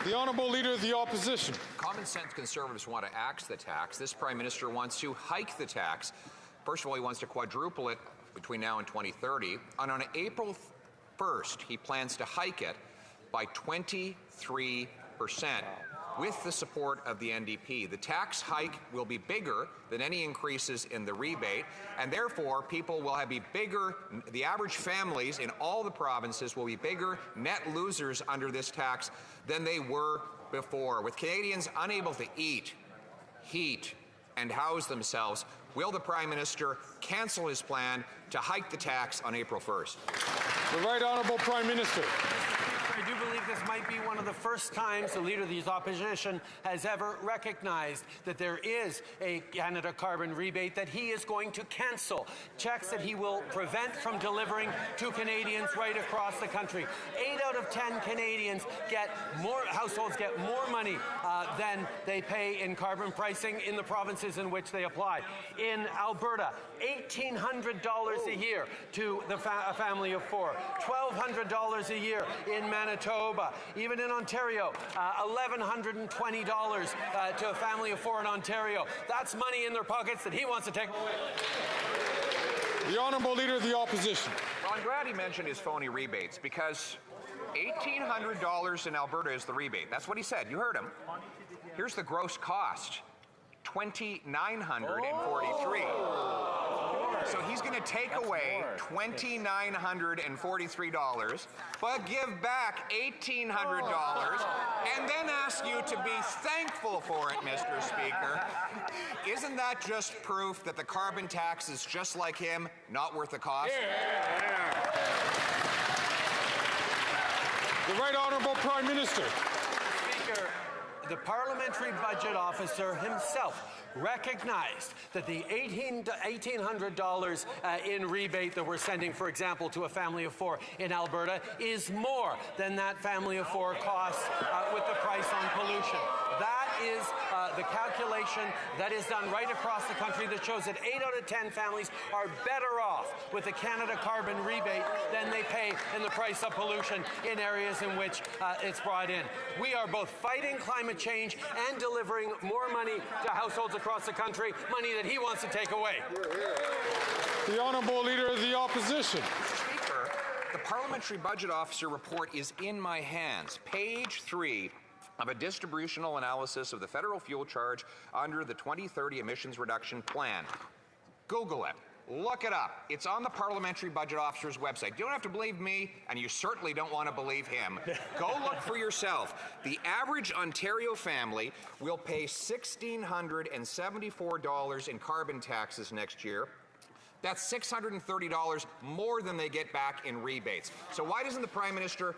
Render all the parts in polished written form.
The Honourable Leader of the Opposition. Common sense Conservatives want to axe the tax. This Prime Minister wants to hike the tax. First of all, he wants to quadruple it between now and 2030. And on April 1st, he plans to hike it by 23%. With the support of the NDP. The tax hike will be bigger than any increases in the rebate, and therefore people will be bigger, the average families in all the provinces will be bigger net losers under this tax than they were before. With Canadians unable to eat, heat, and house themselves, will the Prime Minister cancel his plan to hike the tax on April 1st? The Right Honourable Prime Minister. I do believe this might be one of the first times the Leader of the Opposition has ever recognized that there is a Canada carbon rebate that he is going to cancel. Checks that he will prevent from delivering to Canadians right across the country. 8 out of 10 Canadians households get more money than they pay in carbon pricing in the provinces in which they apply. In Alberta, $1,800 a year to a family of 4. $1,200 a year in Manitoba. Even in Ontario, $1,120 to a family of 4 in Ontario. That's money in their pockets that he wants to take. The Honourable Leader of the Opposition. Well, I'm glad he mentioned his phony rebates because $1,800 in Alberta is the rebate. That's what he said. You heard him. Here's the gross cost. $2,943. So he's going to take away $2,943, but give back $1,800, and then ask you to be thankful for it, Mr. Speaker. Isn't that just proof that the carbon tax is just like him, not worth the cost? The Right Honourable Prime Minister. Speaker, the Parliamentary Budget Officer himself recognized that the $1,800 in rebate that we're sending, for example, to a family of 4 in Alberta is more than that family of 4 costs with the price on pollution. That is the calculation that is done right across the country that shows that 8 out of 10 families are better off with the Canada carbon rebate than they pay in the price of pollution in areas in which it's brought in. We are both fighting climate change and delivering more money to households across the country, money that he wants to take away. The Honourable Leader of the Opposition. Speaker, the Parliamentary Budget Officer report is in my hands. Page 3 of a distributional analysis of the federal fuel charge under the 2030 emissions reduction plan. Google it. Look it up. It's on the Parliamentary Budget Officer's website. You don't have to believe me, and you certainly don't want to believe him. Go look for yourself. The average Ontario family will pay $1,674 in carbon taxes next year. That's $630 more than they get back in rebates. So why doesn't the Prime Minister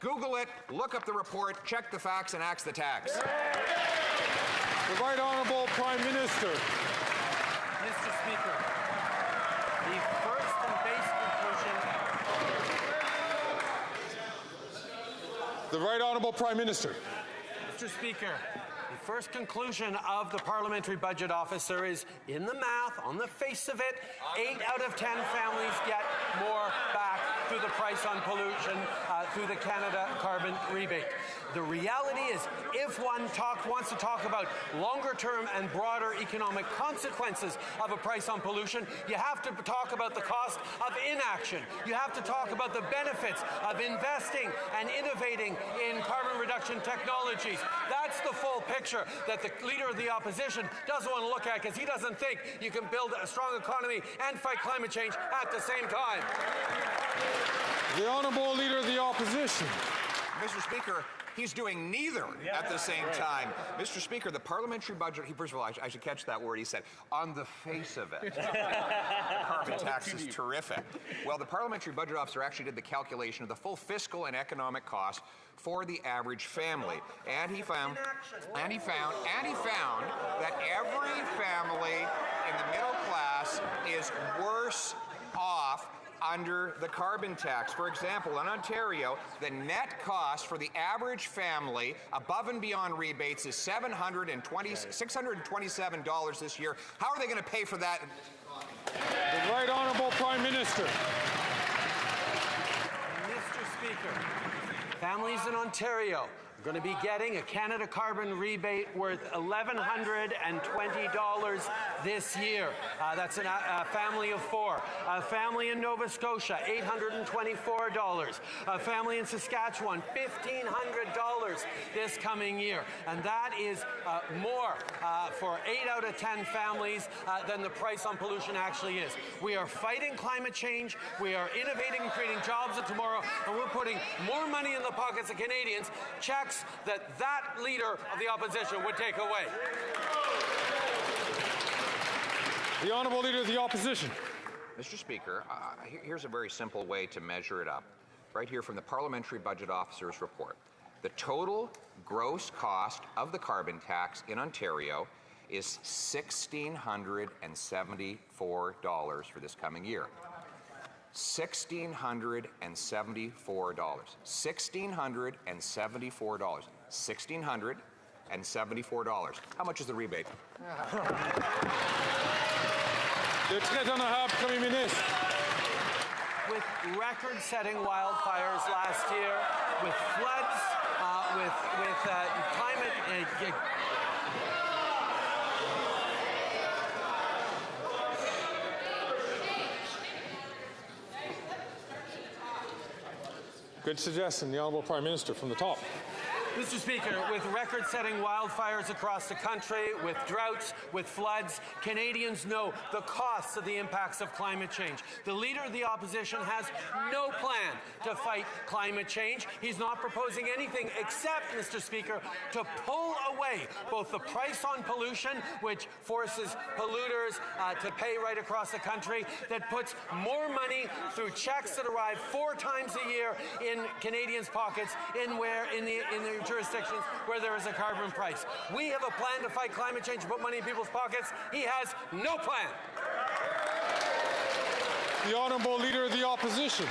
Google it, look up the report, check the facts, and axe the tax? The Right Honourable Prime Minister. Mr. Speaker, the first and base conclusion. The Right Honourable Prime Minister. Mr. Speaker, the first conclusion of the Parliamentary Budget Officer is, in the math, on the face of it, 8 out of 10 families get more back through the price on pollution, through the Canada carbon rebate. The reality is, if one wants to talk about longer-term and broader economic consequences of a price on pollution, you have to talk about the cost of inaction. You have to talk about the benefits of investing and innovating in carbon reduction technologies. That's the full picture that the Leader of the Opposition doesn't want to look at, because he doesn't think you can build a strong economy and fight climate change at the same time. The Honourable Leader of the Opposition. Mr. Speaker, he's doing neither at the same time. Mr. Speaker, the parliamentary budget, first of all, I should catch that word. He said, on the face of it. Carbon tax is terrific. Well, the parliamentary budget officer actually did the calculation of the full fiscal and economic cost for the average family. And he found that every family in the middle class is worse off under the carbon tax. For example, in Ontario, the net cost for the average family above and beyond rebates is $627 this year. How are they going to pay for that? The Right Honourable Prime Minister. Mr. Speaker, Families in Ontario are going to be getting a Canada Carbon rebate worth $1,120 this year. That's a family of 4. A family in Nova Scotia, $824. A family in Saskatchewan, $1,500 this coming year. And that is more for 8 out of 10 families than the price on pollution actually is. We are fighting climate change. We are innovating and creating jobs of tomorrow. And we're putting more money in the pockets of Canadians, checks that leader of the opposition would take away. The Honourable Leader of the Opposition. Mr. Speaker, here's a very simple way to measure it up. Right here from the Parliamentary Budget Officer's report. The total gross cost of the carbon tax in Ontario is $1,674 for this coming year. $1,674. $1,674. $1,674. How much is the rebate? Le traite honorable Premier Ministre. With record-setting wildfires last year, with floods, with climate. Good suggestion, the Honourable Prime Minister from the top. Mr. Speaker, with record-setting wildfires across the country, with droughts, with floods, Canadians know the costs of the impacts of climate change. The Leader of the Opposition has no plan to fight climate change. He's not proposing anything except, Mr. Speaker, to pull away both the price on pollution, which forces polluters to pay right across the country, that puts more money through checks that arrive 4 times a year in Canadians' pockets in the jurisdictions where there is a carbon price. We have a plan to fight climate change and put money in people's pockets. He has no plan. The Honourable Leader of the Opposition.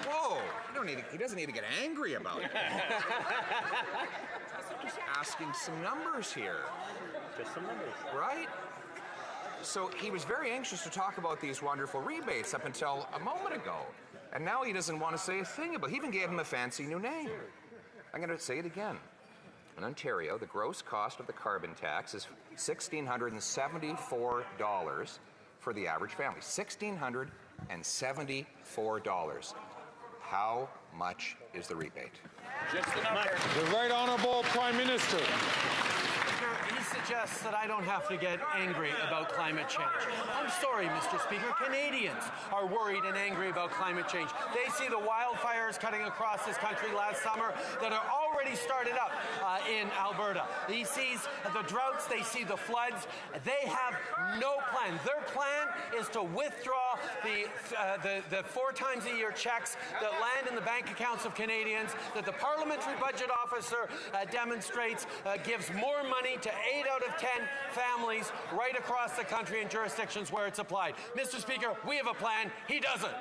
Whoa, he doesn't need to get angry about it. Just asking some numbers here. Just some numbers. Right? So he was very anxious to talk about these wonderful rebates up until a moment ago. And now he doesn't want to say a thing about it. He even gave him a fancy new name. I'm going to say it again. In Ontario, the gross cost of the carbon tax is $1,674 for the average family. $1,674. How much is the rebate? Just the number. The Right Honourable Prime Minister. He suggests that I don't have to get angry about climate change. I'm sorry, Mr. Speaker. Canadians are worried and angry about climate change. They see the wildfires cutting across this country last summer that are already started up in Alberta. He sees the droughts. They see the floods. They have no plan. Their plan is to withdraw the 4 times a year checks that land in the bank accounts of Canadians, that the Parliamentary Budget Officer demonstrates gives more money to 8 out of 10 families right across the country in jurisdictions where it's applied. Mr. Speaker, we have a plan. He doesn't.